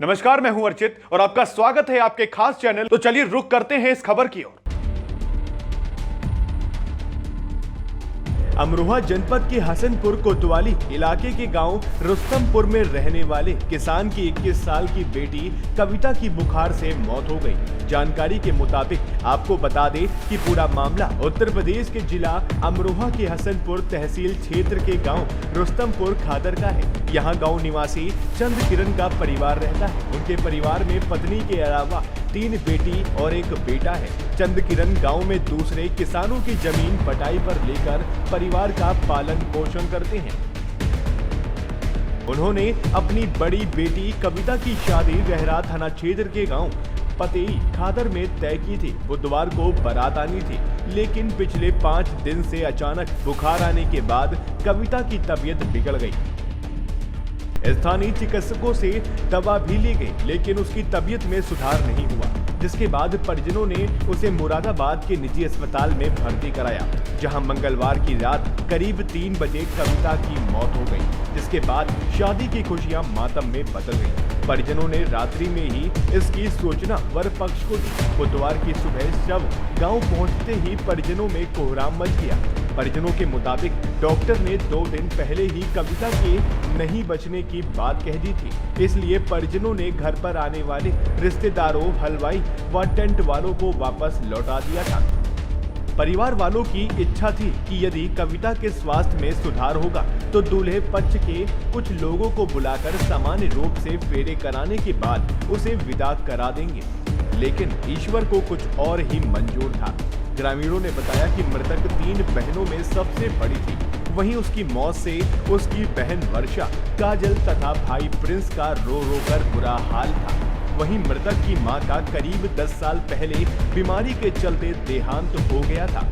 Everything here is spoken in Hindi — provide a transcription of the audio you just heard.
नमस्कार, मैं हूं अर्चित और आपका स्वागत है आपके खास चैनल। तो चलिए रुक करते हैं इस खबर की ओर। अमरोहा जनपद के हसनपुर कोतवाली इलाके के गांव रुस्तमपुर में रहने वाले किसान की 21 साल की बेटी कविता की बुखार से मौत हो गई। जानकारी के मुताबिक आपको बता दें कि पूरा मामला उत्तर प्रदेश के जिला अमरोहा के हसनपुर तहसील क्षेत्र के गांव रुस्तमपुर खादर का है। यहाँ गांव निवासी चंद किरण का परिवार रहता है। उनके परिवार में पत्नी के अलावा 3 बेटी और 1 बेटा है। चंद किरण गांव में दूसरे किसानों की जमीन बटाई पर लेकर परिवार का पालन पोषण करते हैं। उन्होंने अपनी बड़ी बेटी कविता की शादी रहरा थाना क्षेत्र के गांव पतेई खादर में तय की थी। बुधवार को बारात आनी थी, लेकिन पिछले 5 दिन से अचानक बुखार आने के बाद कविता की तबीयत बिगड़ गई। स्थानीय चिकित्सकों से दवा भी ली गई, लेकिन उसकी तबीयत में सुधार नहीं हुआ, जिसके बाद परिजनों ने उसे मुरादाबाद के निजी अस्पताल में भर्ती कराया, जहां मंगलवार की रात करीब 3 बजे कविता की मौत हो गई, जिसके बाद शादी की खुशियां मातम में बदल गई। परिजनों ने रात्रि में ही इसकी सूचना वर पक्ष को दी। बुधवार की सुबह शव गांव पहुंचते ही परिजनों में कोहराम मच गया। परिजनों के मुताबिक डॉक्टर ने 2 दिन पहले ही कविता के नहीं बचने की बात कह दी थी, इसलिए परिजनों ने घर पर आने वाले रिश्तेदारों, हलवाई व टेंट वालों को वापस लौटा दिया था। परिवार वालों की इच्छा थी कि यदि कविता के स्वास्थ्य में सुधार होगा तो दूल्हे पक्ष के कुछ लोगों को बुलाकर सामान्य रूप से फेरे कराने के बाद उसे विदा करा देंगे, लेकिन ईश्वर को कुछ और ही मंजूर था। ग्रामीणों ने बताया कि मृतक 3 बहनों में सबसे बड़ी थी। वहीं उसकी मौत से उसकी बहन वर्षा, काजल तथा भाई प्रिंस का रो रो कर बुरा हाल था। वहीं मृतक की मां का करीब 10 साल पहले बीमारी के चलते देहांत हो गया था।